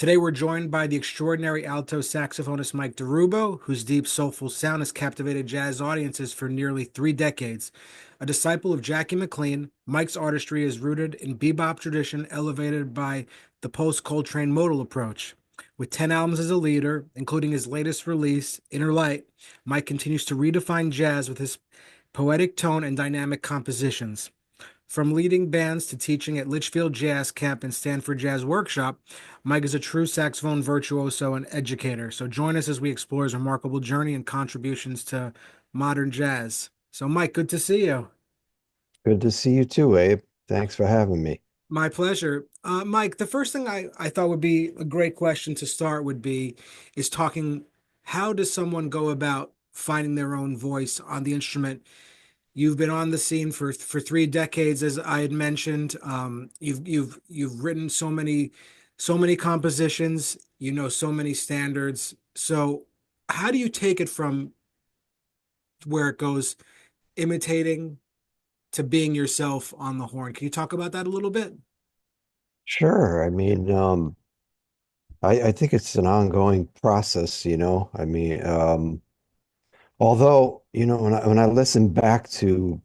Today we're joined by the extraordinary alto saxophonist Mike DiRubbo, whose deep, soulful sound has captivated jazz audiences for nearly 3 decades. A disciple of Jackie McLean, Mike's artistry is rooted in bebop tradition elevated by the post-Coltrane modal approach. With 10 albums as a leader, including his latest release, Inner Light, Mike continues to redefine jazz with his poetic tone and dynamic compositions. From leading bands to teaching at Litchfield Jazz Camp and Stanford Jazz Workshop, Mike is a true saxophone virtuoso and educator. So join us as we explore his remarkable journey and contributions to modern jazz. So, Mike, good to see you. Good to see you too, Abe. Thanks for having me. My pleasure. Mike, the first thing I thought would be a great question to start would be is talking how does someone go about finding their own voice on the instrument? You've been on the scene for 3 decades, as I had mentioned. You've written so many compositions. You know so many standards. So, how do you take it from where it goes imitating to being yourself on the horn? Can you talk about that a little bit? Sure. I think it's an ongoing process, although, when I listen back to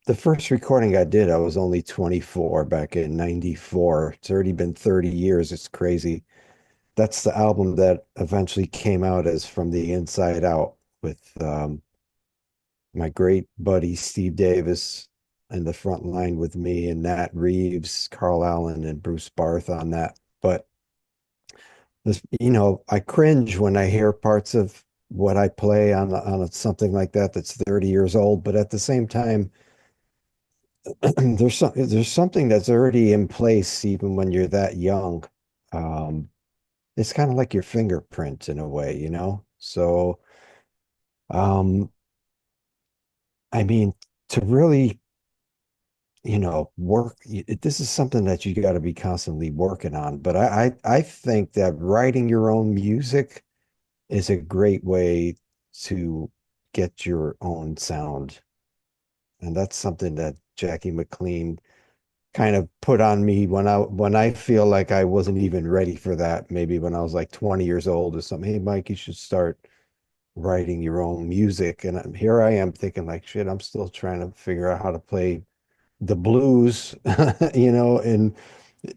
the first recording I did, I was only 24 back in 94. It's already been 30 years. It's crazy. That's the album that eventually came out as From the Inside Out with my great buddy Steve Davis in the front line with me and Nat Reeves, Carl Allen, and Bruce Barth on that. But I cringe when I hear parts of what I play something like that that's 30 years old. But at the same time, there's something that's already in place even when you're that young. Um, it's kind of like your fingerprint in a way, you know? So, um, I mean, to really work. This is something that you got to be constantly working on. But I think that writing your own music is a great way to get your own sound. And that's something that Jackie McLean kind of put on me when I feel like I wasn't even ready for that, maybe when I was like 20 years old or something. Hey, Mike, you should start writing your own music. And here I am thinking like, shit, I'm still trying to figure out how to play the blues,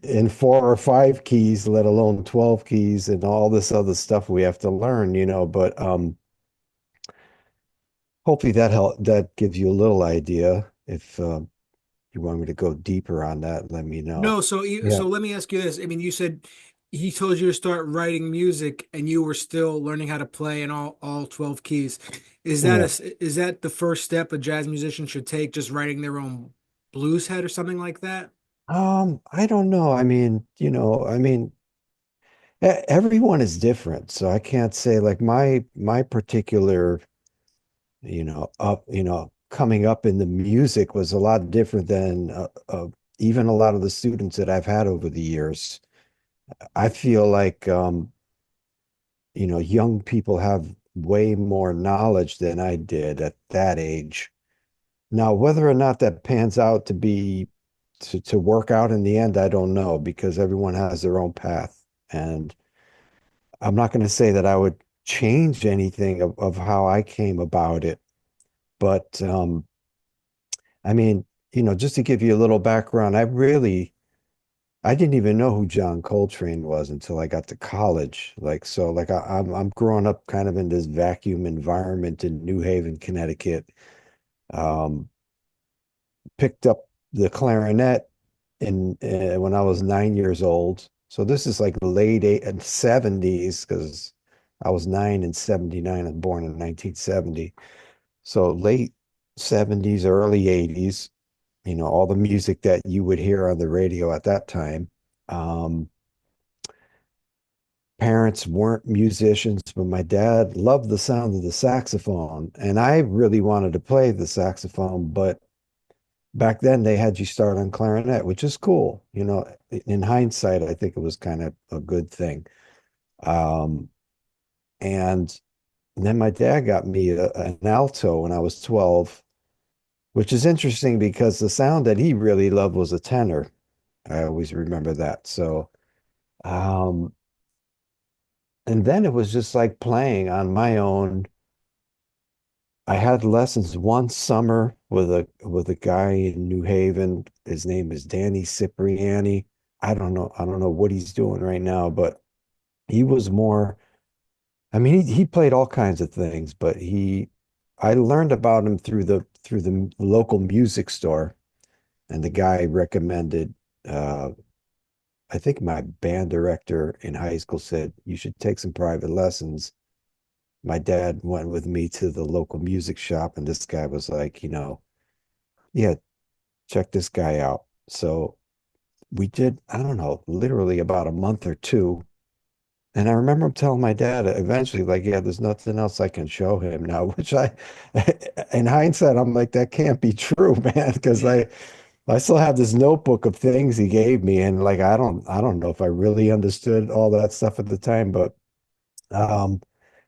in 4 or 5 keys, let alone 12 keys and all this other stuff we have to learn. But hopefully that gives you a little idea. If you want me to go deeper on that, let me know. No, so Yeah. so let me ask you this. I mean, you said he told you to start writing music and you were still learning how to play in all 12 keys. Yeah. Is that the first step a jazz musician should take, just writing their own blues head or something like that? I don't know. Everyone is different, so I can't say like my particular coming up in the music was a lot different than even a lot of the students that I've had over the years. I feel like, young people have way more knowledge than I did at that age. Now, whether or not that pans out to work out in the end, I don't know because everyone has their own path. And I'm not going to say that I would change anything of how I came about it, but just to give you a little background, I didn't even know who John Coltrane was until I got to college. Like so, like I'm growing up kind of in this vacuum environment in New Haven, Connecticut. Um, Picked up the clarinet in when I was 9 years old. So this is like the late 70s because I was nine in 79 and born in 1970. So late 70s, early 80s. All the music that you would hear on the radio at that time. Um, Parents weren't musicians, but my dad loved the sound of the saxophone. And I really wanted to play the saxophone, but back then they had you start on clarinet, which is cool. In hindsight, I think it was kind of a good thing. Um, and then my dad got me an alto when I was 12, which is interesting because the sound that he really loved was a tenor. I always remember that. So Um, and then it was just like playing on my own. I had lessons one summer with a guy in New Haven. His name is Danny Cipriani. I don't know what he's doing right now, but he was more, I mean, he played all kinds of things, but I learned about him through the local music store, and the guy recommended, uh, I think my band director in high school said, you should take some private lessons. My dad went with me to the local music shop, and this guy was like, yeah, check this guy out. So we did, I don't know, literally about a month or two. And I remember him telling my dad eventually, like, yeah, there's nothing else I can show him now, which in hindsight, I'm like, that can't be true, man, because Yeah. I still have this notebook of things he gave me, and like, I don't know if I really understood all that stuff at the time, but um,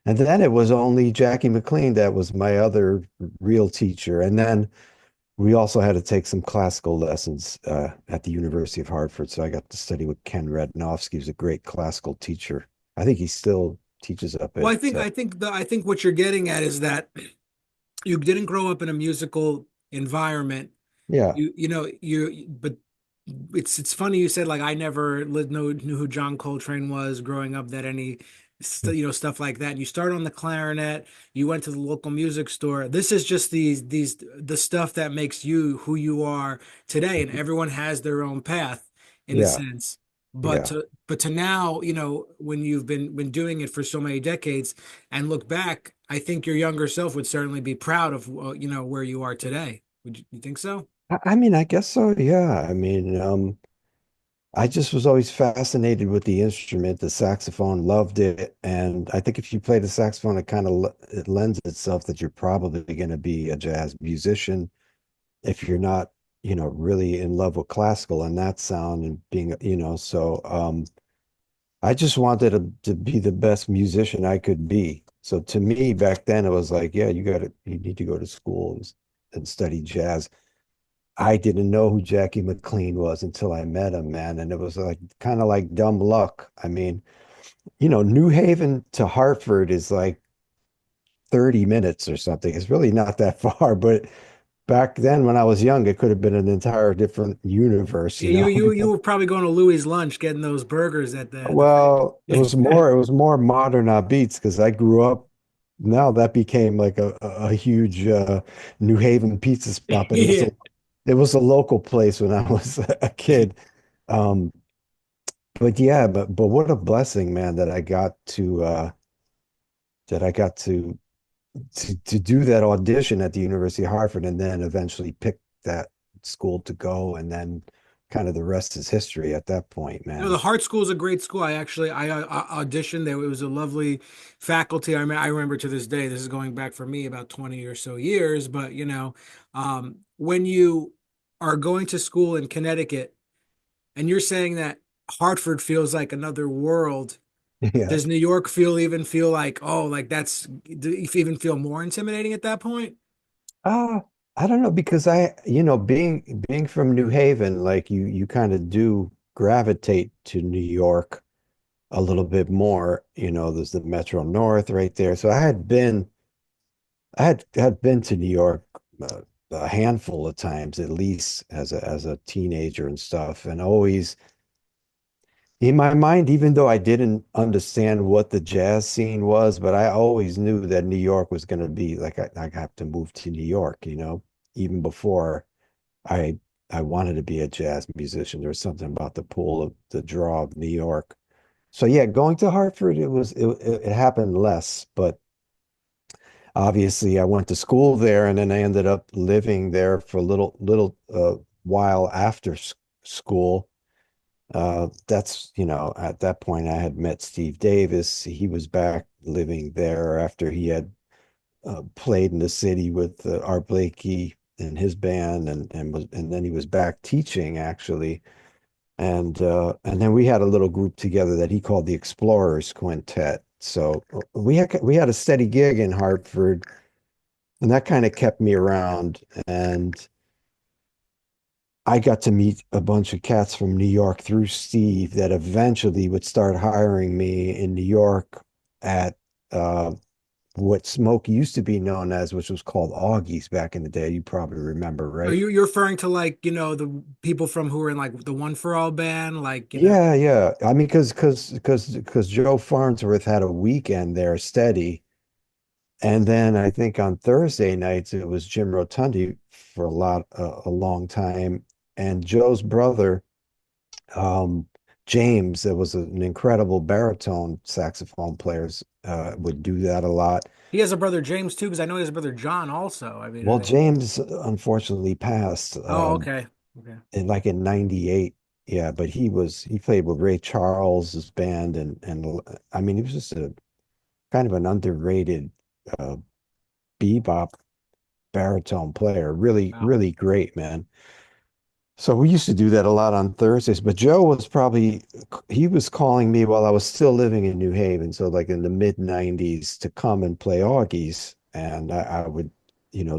and then it was only Jackie McLean that was my other real teacher, and then we also had to take some classical lessons at the University of Hartford. So I got to study with Ken Rednowski, who's a great classical teacher. I think he still teaches up Well, at I think what you're getting at is that you didn't grow up in a musical environment. yeah. But it's funny you said like I never knew who John Coltrane was growing up, that any stuff like that. And you start on the clarinet, you went to the local music store. This is just these the stuff that makes you who you are today, and everyone has their own path in a Yeah. sense. Yeah. But to now, when you've been doing it for so many decades and look back, I think your younger self would certainly be proud of where you are today. You think so? I mean, I guess so. Yeah. I mean, I just was always fascinated with the instrument, the saxophone, loved it. And I think if you play the saxophone, it lends itself that you're probably going to be a jazz musician if you're not, really in love with classical and that sound and being, so I just wanted to be the best musician I could be. So to me back then it was like, yeah, you need to go to school and study jazz. I didn't know who Jackie McLean was until I met him, man. And it was like kind of like dumb luck. I mean, New Haven to Hartford is like 30 minutes or something. It's really not that far, but back then when I was young, it could have been an entire different universe, Yeah, you were probably going to Louis' lunch getting those burgers at Well, the it was more modern beats because I grew up. Now that became like a huge New Haven pizza spot, but yeah. it was a local place when I was a kid. Um, but yeah, but what a blessing, man, that I got to do that audition at the University of Hartford and then eventually pick that school to go, and then kind of the rest is history at that point, The man. Hart School is a great school. I auditioned there. It was a lovely faculty. I remember to this day. This is going back for me about 20 or so years. But when you are going to school in Connecticut and you're saying that Hartford feels like another world, Yeah. does New York feel like, oh, like do you even feel more intimidating at that point? Uh, I don't know because being from New Haven, like you kind of do gravitate to New York a little bit more. There's the Metro North right there. So I had been to New York a handful of times at least as a teenager and stuff, and always in my mind, even though I didn't understand what the jazz scene was, but I always knew that New York was going to be like I have to move to New York, even before I I wanted to be a jazz musician. There was something about the pull of the draw of New York. So yeah, going to Hartford, it happened less, but obviously I went to school there, and then I ended up living there for a little while after school. That's, at that point I had met Steve Davis. He was back living there after he had played in the city with Art Blakey and his band, and then he was back teaching actually. And then we had a little group together that he called the Explorers Quintet. So we had a steady gig in Hartford, and that kind of kept me around. And I got to meet a bunch of cats from New York through Steve that eventually would start hiring me in New York at uh, what Smoke used to be known as, which was called Augie's back in the day. You probably remember, Are right? you're referring to like, the people from who were in like the One for All band, like, Yeah, yeah. I mean, because Joe Farnsworth had a weekend there steady, and then I think on Thursday nights it was Jim Rotundi for a long time, and Joe's brother, um, James, that was an incredible baritone saxophone players, would do that a lot. he has a brother James too, because I know he has a brother John also. I mean, Well, James unfortunately passed oh, okay. Okay. in 98. Yeah, but he played with Ray Charles's band and I mean he was just a kind of an underrated uh bebop baritone player. Really, Wow. really great, man. So we used to do that a lot on Thursdays, but Joe was probably he was calling me while I was still living in New Haven, so like in the mid 90s to come and play Augies. And I would,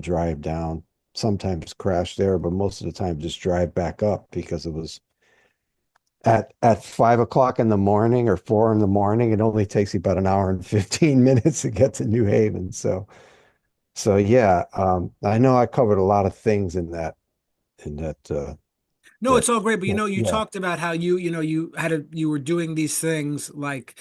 drive down, sometimes crash there, but most of the time just drive back up because it was at 5 o'clock in the morning or 4 in the morning. It only takes you about an hour and 15 minutes to get to New Haven. So yeah, I know I covered a lot of things in No, that it's all great, but you yeah, talked about how you were doing these things like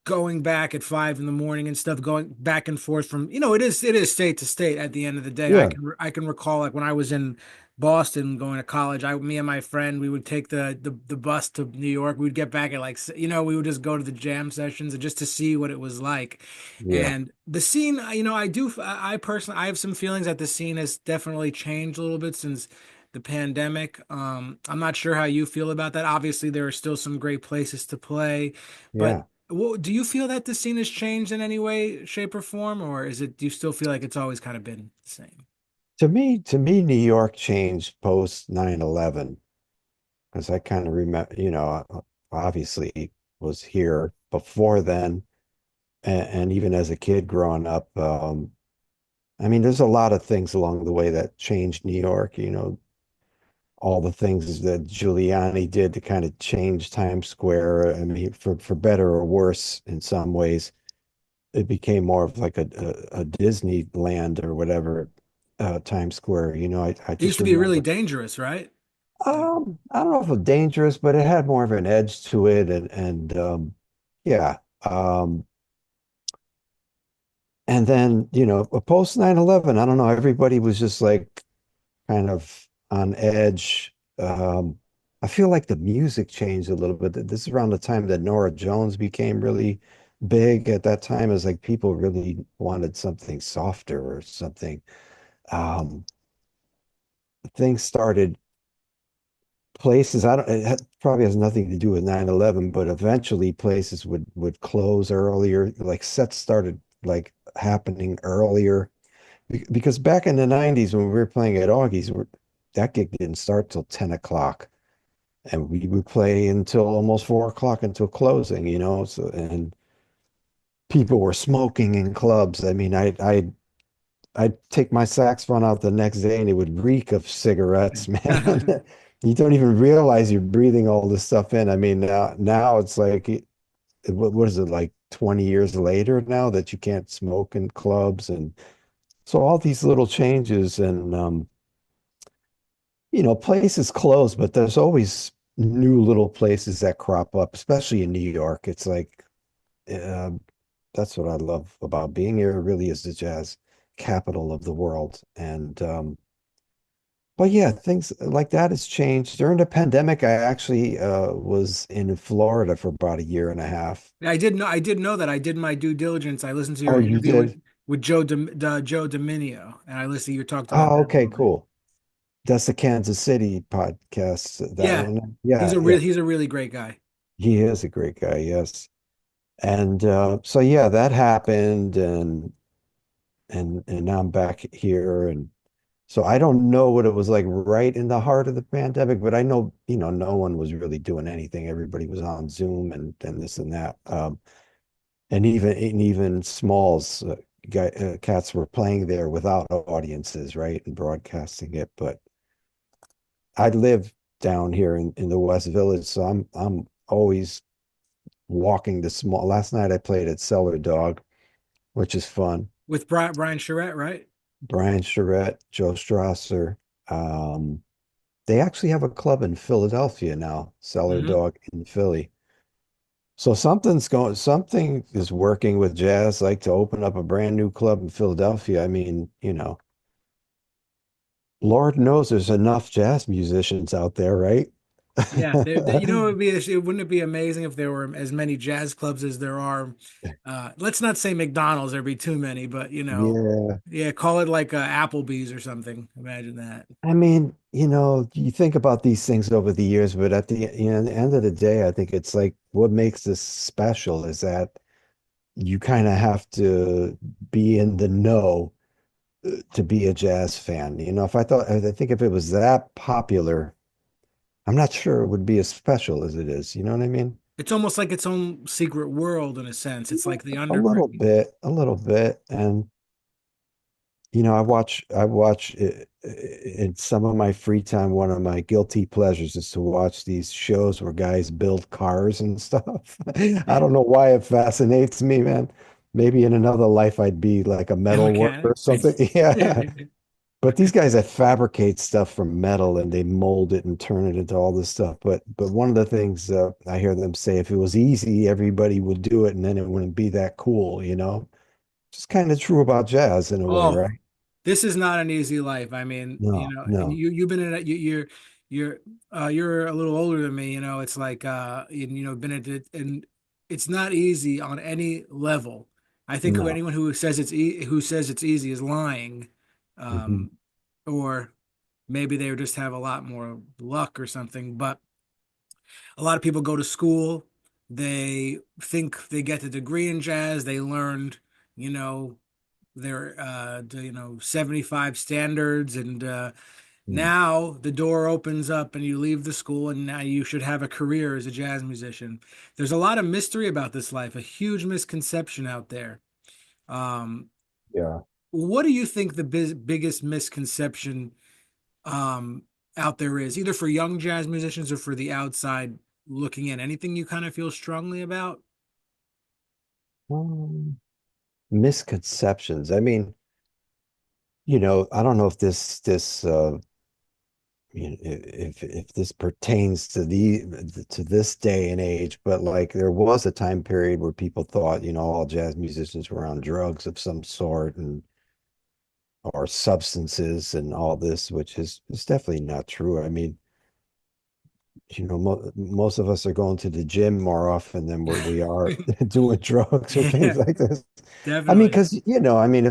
going back at 5 in the morning and stuff, going back and forth from, it is state to state at the end of the day. I yeah, can I can recall like when I was in Boston going to college, me and my friend, we would take the bus to New York. We'd get back at like, we would just go to the jam sessions and just to see what it was like. yeah. And the scene, I personally, I have some feelings that the scene has definitely changed a little bit since the pandemic. I'm not sure how you feel about that. Obviously, there are still some great places to play, but Yeah. well, do you feel that the scene has changed in any way, shape, or form, or do you still feel like it's always kind of been the same? To me, New York changed post 9/11 because I kind of remember, obviously was here before then, and even as a kid growing up, I mean, there's a lot of things along the way that changed New York, all the things that Giuliani did to kind of change Times Square. I mean, for better or worse in some ways. It became more of like a Disneyland or whatever, Times Square. I It used just to be really remember. dangerous, right? I don't know if it's dangerous, but it had more of an edge to it, and yeah. And then, post 9/11, I don't know, everybody was just like kind of on edge. I feel like the music changed a little bit. This is around the time that Nora Jones became really big at that time. It was like people really wanted something softer or something. Um, things started places. I don't, probably has nothing to do with 9/11, but eventually places would close earlier. Like sets started like happening earlier. Because back in the 90s when we were playing at Augie's, that gig didn't start till 10 o'clock. And we would play until almost 4 o'clock until closing, So, and people were smoking in clubs. I mean, I'd take my saxophone out the next day and it would reek of cigarettes, man. You don't even realize you're breathing all this stuff in. I mean, now it's like, what is it, like 20 years later now that you can't smoke in clubs? And so all these little changes and, places close, but there's always new little places that crop up, especially in New York. It's like, um, that's what I love about being here. It really is the jazz capital of the world. And but yeah, things like that has changed. During the pandemic, I actually was in Florida for about a year and a half. I did know that. I did my due diligence. I listened to your Oh, you interview with did? Joe Dominio, and I listened. You talked about Oh, that a okay, little bit. cool. That's the Kansas City podcast, that Yeah, one. he's Yeah, a yeah. really great guy. He is a great guy, yes. And so yeah, that happened and now I'm back here, and so I don't know what it was like right in the heart of the pandemic, but I know, no one was really doing anything. Everybody was on Zoom and this and that. And even Smalls, cats were playing there without audiences, right? And broadcasting it. But I live down here in the West Village, so I'm always walking the small. Last night I played at Cellar Dog, which is fun. With Brian Charette, right? Brian Charette, Joe Strasser. Um, they actually have a club in Philadelphia now, Cellar Hmm. Dog in Philly. So something is working with jazz, like to open up a brand new club in Philadelphia. I mean, Lord knows there's enough jazz musicians out there, right? Yeah, you know, wouldn't it be amazing if there were as many jazz clubs as there are? Let's not say McDonald's, there'd be too many, but Yeah. yeah, call it like Applebee's or something. Imagine that. I mean, you think about these things over the years, but at the end of the day, I think it's like what makes this special is that you kind of have to be in the know to be a jazz fan. I think if it was that popular, I'm not sure it would be as special as it is. You know what I mean? It's almost like its own secret world in a sense. It's like the underground. A little bit. And I watch in some of my free time. One of my guilty pleasures is to watch these shows where guys build cars and stuff. I don't know why it fascinates me, man. Maybe in another life I'd be like a A metal worker mechanic. or something. Yeah. But these guys that fabricate stuff from metal and they mold it and turn it into all this stuff. But one of the things I hear them say, if it was easy, everybody would do it, and then it wouldn't be that cool, you know? Just kind of true about jazz in a way, Oh, right? this is not an easy life. I mean, No, and no, you've been in it. You're you're a little older than me. It's like been at it, and it's not easy on any level. I think no. anyone who says it's easy is lying, Mhm. um, or maybe they just have a lot more luck or something. But a lot of people go to school. They think they get the degree in jazz. They learned, you know, their 75 standards, and Mm. now the door opens up and you leave the school and now you should have a career as a jazz musician. There's a lot of mystery about this life, a huge misconception out there. um Yeah. what do you think the biggest misconception um out there is, either for young jazz musicians or for the outside looking in? Anything you kind of feel strongly about? Um, Misconceptions. I mean, I don't know if if this pertains to this day and age, but like there was a time period where people thought, all jazz musicians were on drugs of some sort and or substances and all this, which is definitely not true. I mean, most of us are going to the gym more often than we are doing drugs or things Yeah, like this. I mean, definitely. because,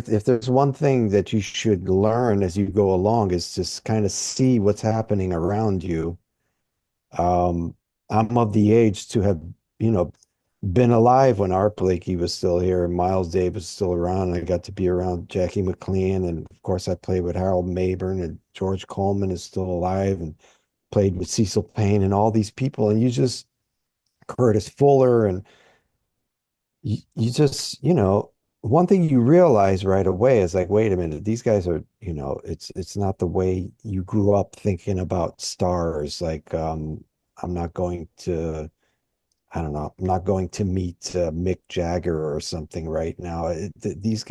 if there's one thing that you should learn as you go along is just kind of see what's happening around you. Um, I'm of the age to have, you know, been alive when Art Blakey was still here and Miles Davis was still around. I got to be around Jackie McLean. And of course, I played with Harold Mayburn, and George Coleman is still alive, and played with Cecil Payne and all these people. And Curtis Fuller, and you just, one thing you realize right away is like, wait a minute, these guys are, it's not the way you grew up thinking about stars. Like, I'm not going to, I don't know, I'm not going to meet Mick Jagger or something right now. These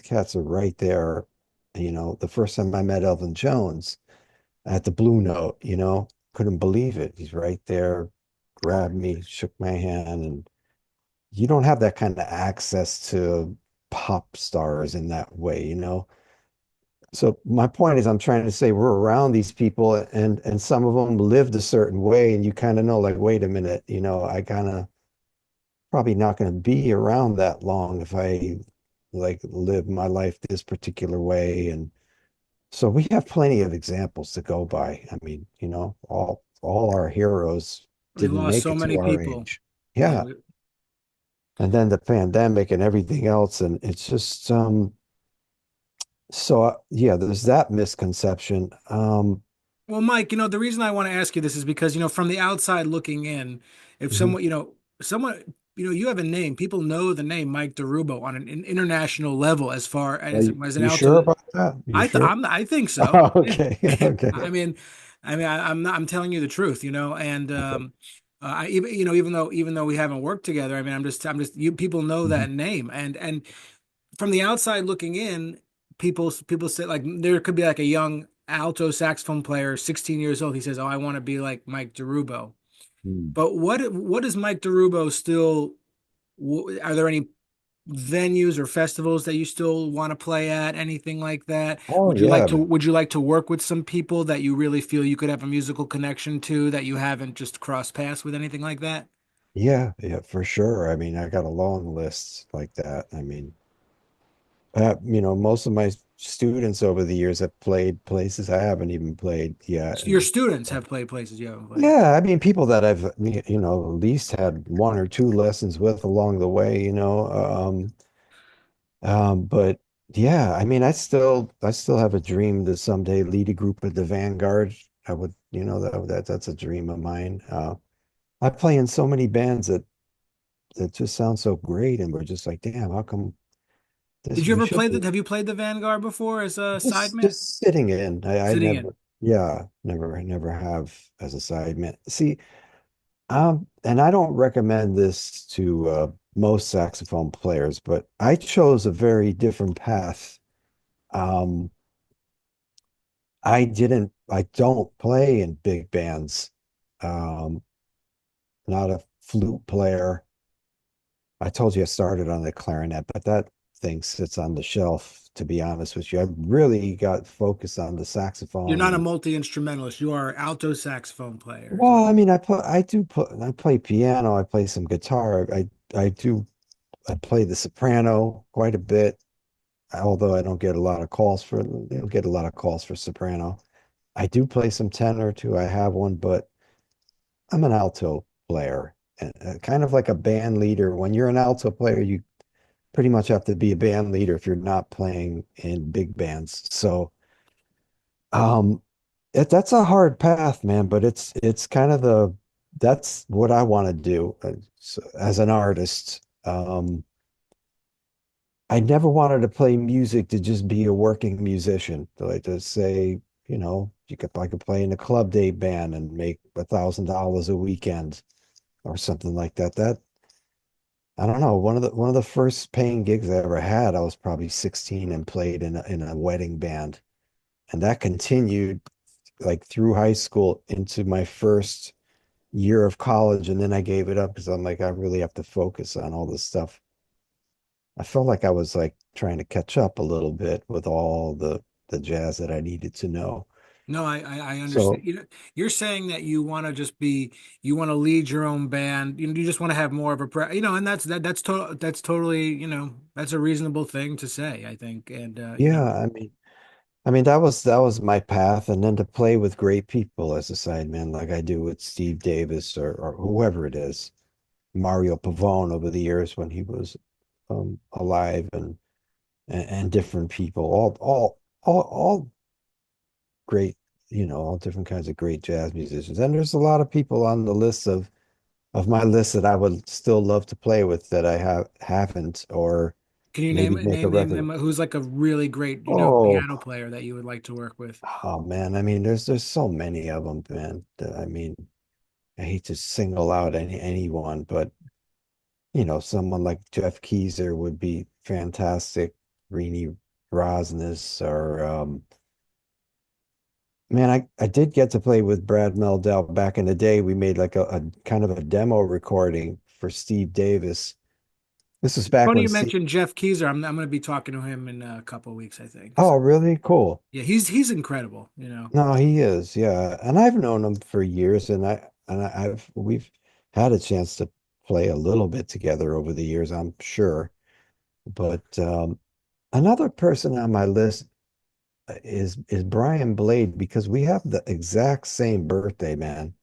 cats are right there. The first time I met Elvin Jones at the Blue Note, couldn't believe it. He's right there, grabbed me, shook my hand, and you don't have that kind of access to pop stars in that way. So my point is, I'm trying to say we're around these people, and some of them lived a certain way, and you kind of know, like, wait a minute, I kind of probably not going to be around that long if I like live my life this particular way. And so we have plenty of examples to go by. I mean, all our heroes We didn't lost make so it many to our people. age. Yeah, Yeah. And then the pandemic and everything else. And it's just yeah, there's that misconception. well, Mike, the reason I want to ask you this is because, from the outside looking in, if Mhm. someone, you have a name, people know the name Mike DiRubbo on an international level as far Are as you, as an you sure alto. about that? You sure? I think so. Oh, okay. Okay. I mean, I mean, I'm not, I'm telling you the truth, and Okay. I even, even though we haven't worked together, I mean, you people know Mhm. that name, and from the outside looking in, people say like there could be like a young alto saxophone player, 16 years old. He says, "Oh, I want to be like Mike DiRubbo." Mm. But what is Mike DiRubbo still? Are there any venues or festivals that you still want to play at? Anything like that? Oh Would you like yeah, to Would you like to work with some people that you really feel you could have a musical connection to that you haven't just crossed paths with? Anything like that? yeah, yeah, for sure. I mean, I got a long list like that. I mean, most of my students over the years have played places I haven't even played yet. Your And students have played places you haven't played. yeah, I mean, people that I've, at least had one or two lessons with along the way. But yeah, I mean, I still have a dream to someday lead a group at the Vanguard. I would, that's a dream of mine. I play in so many bands that just sound so great, and we're just like, damn, how come Did this you we ever should play be Have you played the Vanguard before as a sideman? just sitting in. I Sitting in. never, yeah, never have as a sideman. See, and I don't recommend this to most saxophone players, but I chose a very different path. Um, I don't play in big bands. Um, not a flute player. I told you I started on the clarinet, but that thing sits on the shelf, to be honest with you. I really got focused on the You're saxophone not a and multi-instrumentalist. You are an alto saxophone player. Is well, what? I mean, I play piano, I play some guitar. I play the soprano quite a bit, although I don't get a lot of calls for they don't get a lot of calls for soprano. I do play some tenor too. I have one, but I'm an alto player, and kind of like a band leader. When you're an alto player, you pretty much have to be a band leader if you're not playing in big bands. So, um, that's a hard path, man, but it's kind of that's what I want to do as an artist. I never wanted to play music to just be a working musician. Like to say, I could play in a club day band and make $1,000 a weekend or something like that. I don't know. One of the first paying gigs I ever had, I was probably 16 and played in a wedding band. And that continued like through high school into my first year of college. And then I gave it up because I'm like, I really have to focus on all this stuff. I felt like I was like trying to catch up a little bit with all the jazz that I needed to know. No, I understand. So You're saying that you want to lead your own band. You just want to have more of a and that's totally, that's a reasonable thing to say, I think. And yeah, I mean that was my path, and then to play with great people as a sideman, like I do with Steve Davis or whoever it is, Mario Pavone over the years when he was alive, and different people, all great, all different kinds of great jazz musicians. And there's a lot of people on the list of my list that I would still love to play with that I haven't, or can you maybe make a name record. them who's like a really great, Oh, piano player that you would like to work with? oh man, I mean, there's so many of them, man. I mean, I hate to single out anyone, but someone like Jeff Keezer would be fantastic. Rini Rosnes, or man, I did get to play with Brad Meldell back in the day. We made like a kind of a demo recording for Steve Davis. This was back Funny when you Steve. mentioned Jeff Keezer. I'm going to be talking to him in a couple of weeks, I think. Oh, So really? Cool. yeah, he's incredible. No, he is. Yeah. And I've known him for years, and we've had a chance to play a little bit together over the years, I'm sure. But another person on my list is Brian Blade, because we have the exact same birthday, man.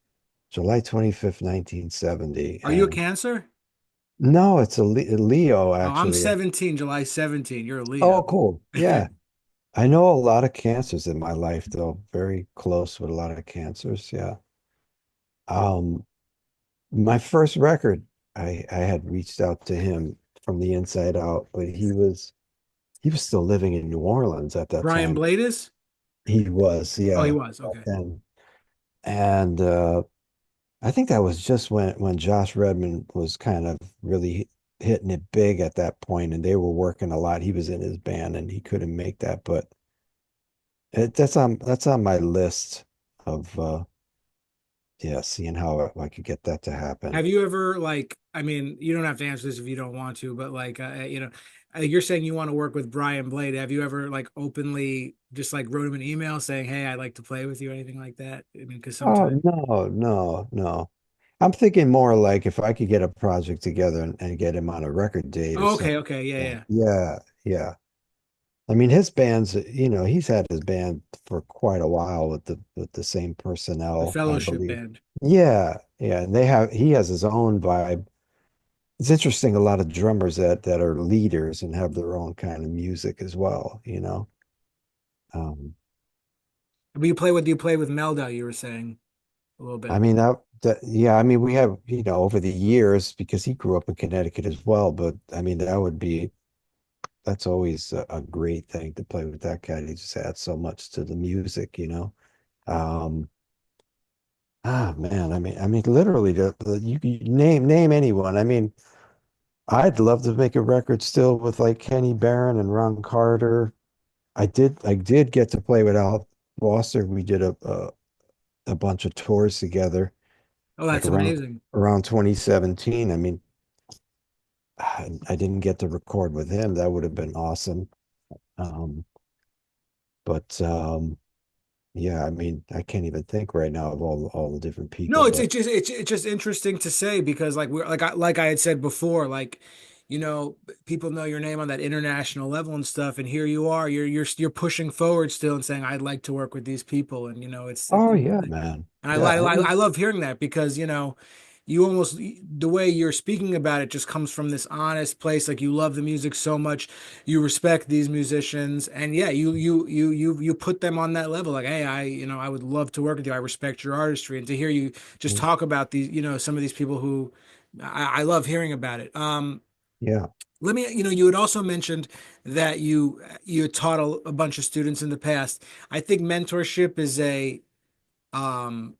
July 25th, 1970. Are you a And Cancer? no, it's a Leo, Oh, I'm actually. 17, July 17. You're a Oh, Leo. cool. Yeah. I know a lot of cancers in my life, though. Very close with a lot of cancers. Yeah. Um, my first record, I had reached out to him from the inside out, but he was still living in New Orleans at that Brian time. Blade is? He was, Oh, he yeah, was. back Okay. then. And I think that was just when Josh Redman was kind of really hitting it big at that point, and they were working a lot. He was in his band, and he couldn't make that, but that's on my list of yeah, seeing how I could get that to happen. Have you ever like, I mean, you don't have to answer this if you don't want to, but like, I think you're saying you want to work with Brian Blade. Have you ever like openly just like wrote him an email saying, "Hey, I'd like to play with you," or anything like that? I mean, because Oh sometimes. no, no, no. I'm thinking more like if I could get a project together and get him on a record date or Oh, something. okay, okay, yeah, Yeah, yeah. yeah, yeah. I mean, his band's, he's had his band for quite a while with the same The personnel, I Fellowship believe. Band. Yeah, yeah. And he has his own vibe. It's interesting, a lot of drummers that are leaders and have their own kind of music as well. Um, But you play with Melda, you were saying a little I bit. mean yeah, I mean we have, over the years because he grew up in Connecticut as well, but I mean that's always a great thing to play with that guy. He just adds so much to the music. Um, man, I mean, literally, you name anyone. I mean, I'd love to make a record still with like Kenny Barron and Ron Carter. I did get to play with Al Foster. We did a bunch of tours together, Oh, like that's around amazing. around 2017. I mean, I didn't get to record with him. That would have been awesome. Um, but yeah, I mean, I can't even think right now of all the different No, people, it's but it's just interesting to say because like we're like I had said before, like people know your name on that international level and stuff, and here you are, you're pushing forward still and saying I'd like to work with these people, and oh yeah, man. and Yeah, I love hearing that because you almost the way you're speaking about it just comes from this honest place, like you love the music so much, you respect these musicians, and yeah, you put them on that level, like hey, I would love to work with you, I respect your artistry, and to hear you just talk about these, some of these people who I love hearing about it. yeah. Let me, you had also mentioned that you taught a bunch of students in the past. I think mentorship is a um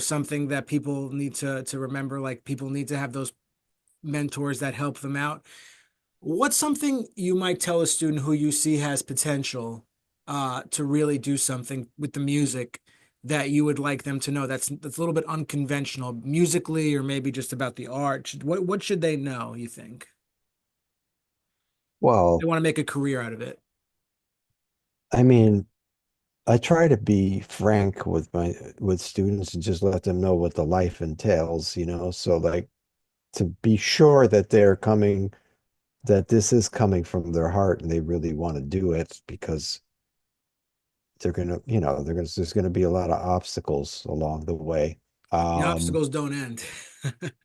something that people need to remember, like people need to have those mentors that help them out. What's something you might tell a student who you see has potential to really do something with the music that you would like them to know that's a little bit unconventional musically or maybe just about the art? What should they know, you think? They Well, want to make a career out of it. I mean, I try to be frank with students and just let them know what the life entails. So like to be sure that that this is coming from their heart and they really want to do it because there's gonna be a lot of obstacles along the way. The Um, obstacles don't end.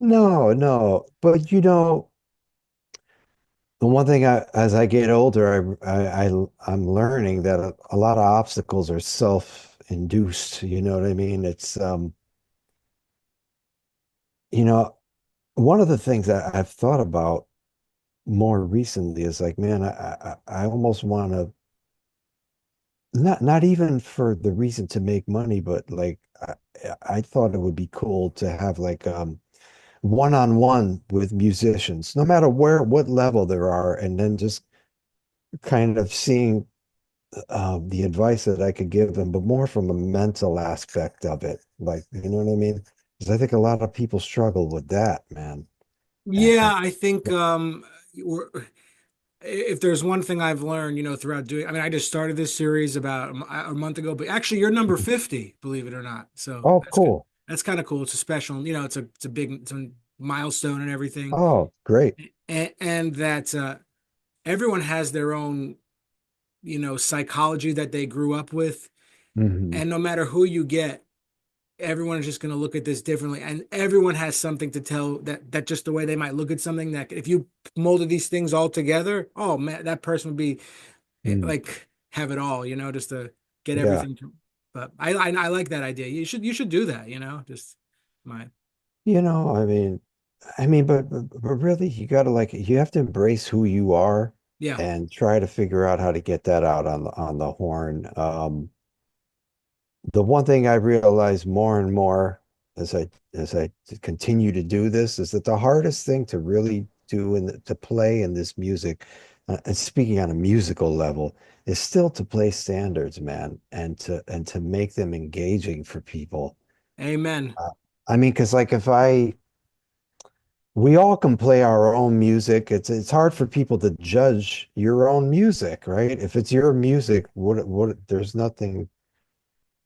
no, no, but the one thing as I get older, I'm learning that a lot of obstacles are self-induced. You know what I mean? You know, one of the things that I've thought about more recently is like, man, I almost want to not even for the reason to make money, but like I thought it would be cool to have like one-on-one with musicians, no matter what level there are, and then just kind of seeing the advice that I could give them, but more from a mental aspect of it. Like, you know what I mean? Because I think a lot of people struggle with that, man. Yeah, And I think if there's one thing I've learned, throughout doing, I mean, I just started this series about a month ago, but actually you're number 50, believe it or not. So oh, that's good. cool. That's kind of cool. It's a special, it's a milestone and everything. Oh, great. And that everyone has their own, psychology that they grew up with. Hmm. And no matter who you get, everyone is just going to look at this differently, and everyone has something to tell that just the way they might look at something, that if you molded these things all together, oh man, that person would be Mm. like have it all, just to get Yeah. everything but I like that idea. You should do that, just my I mean, but really, you have to embrace who you are yeah. and try to figure out how to get that out on the horn. the one thing I realize more and more as I continue to do this is that the hardest thing to really do and to play in this music, and speaking on a musical level, is still to play standards, man, and to make them engaging for people. Amen. Uh, I mean, because like if I we all can play our own music. It's hard for people to judge your own music, right? If it's your music, what there's nothing,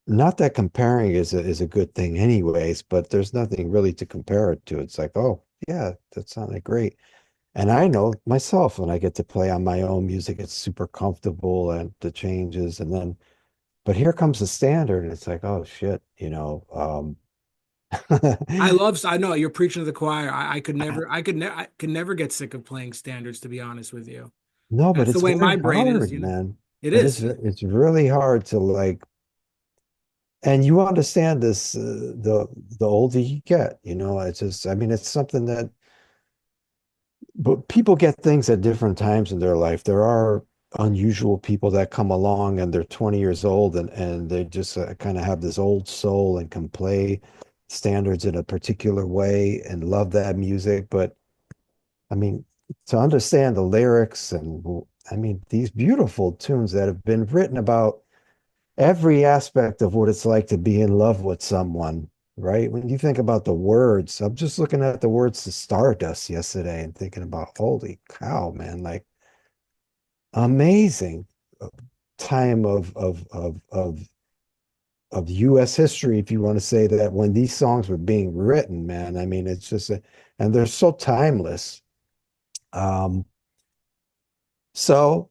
not that comparing is a good thing anyways, but there's nothing really to compare it to. It's like, oh, yeah, that sounded great. And I know myself when I get to play on my own music, it's super comfortable and the changes. And then, but here comes the standard, and it's like, oh shit, I know you're preaching to the choir. I could never get sick of playing standards, to be honest with you. no, but That's the it's way very my brain is, hard, you know. man. It is. It's really hard to like, and you understand this, the older you get, it's just, I mean, it's something that, but people get things at different times in their life. There are unusual people that come along and they're 20 years old and they just kind of have this old soul and can play standards in a particular way and love that music. But I mean, to understand the lyrics and I mean, these beautiful tunes that have been written about every aspect of what it's like to be in love with someone, right? When you think about the words, I'm just looking at the words to Stardust yesterday and thinking about, holy cow, man, like amazing time of US history, if you want to say that, when these songs were being written, man. I mean, it's just and they're so timeless. Um, so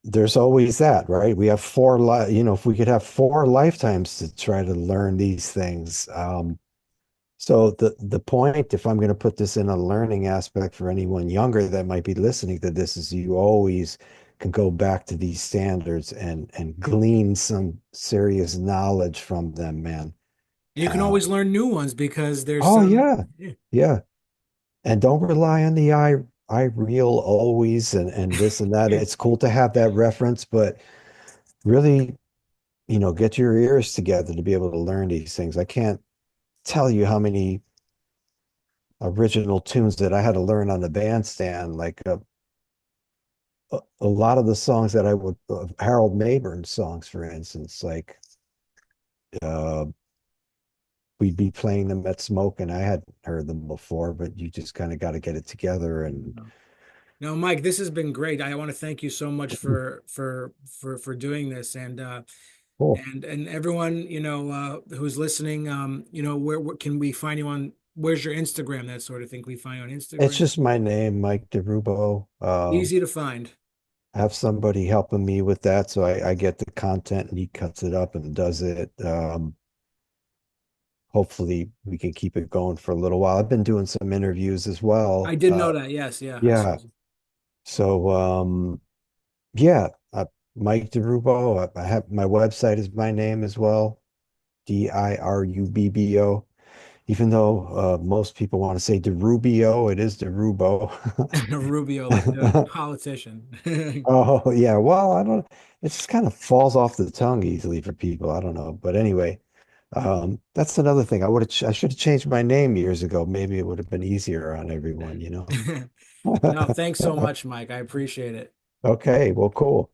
there's always that, right? We have if we could have 4 lifetimes to try to learn these things. So the point, if I'm going to put this in a learning aspect for anyone younger that might be listening to this, is you always can go back to these standards and glean some serious knowledge from them, man. You can Uh, always learn new ones because there's oh some. yeah, yeah. And don't rely on the I reel always and this and that. Yeah. It's cool to have that reference, but really, get your ears together to be able to learn these things. I can't tell you how many original tunes that I had to learn on the bandstand, like a lot of the songs that I would, Harold Mayburn songs, for instance, like uh, we'd be playing them at Smoke, and I hadn't heard them before, but you just kind of got to get it together. And No, Mike, this has been great. I want to thank you so much for doing this, cool. and everyone, who's listening. Where can we find you on? Where's your Instagram? That sort of thing. Can we find you on It's Instagram? just my name, Mike DiRubbo. Easy to find. I have somebody helping me with that, so I get the content and he cuts it up and does it. Hopefully we can keep it going for a little while. I've been doing some interviews as I well. did know that. Yes, yeah, I saw. Yeah. So yeah, Mike DiRubbo. I have my website is my name as well, DIRUBBO. Even though most people want to say DiRubio, it is DiRubbo. Rubio, like the politician. Oh yeah, well, I don't. It just kind of falls off the tongue easily for people. I don't know, but anyway, that's another thing. I should have changed my name years ago. Maybe it would have been easier on everyone. No, thanks so much, Mike. I appreciate it. Okay, well, cool.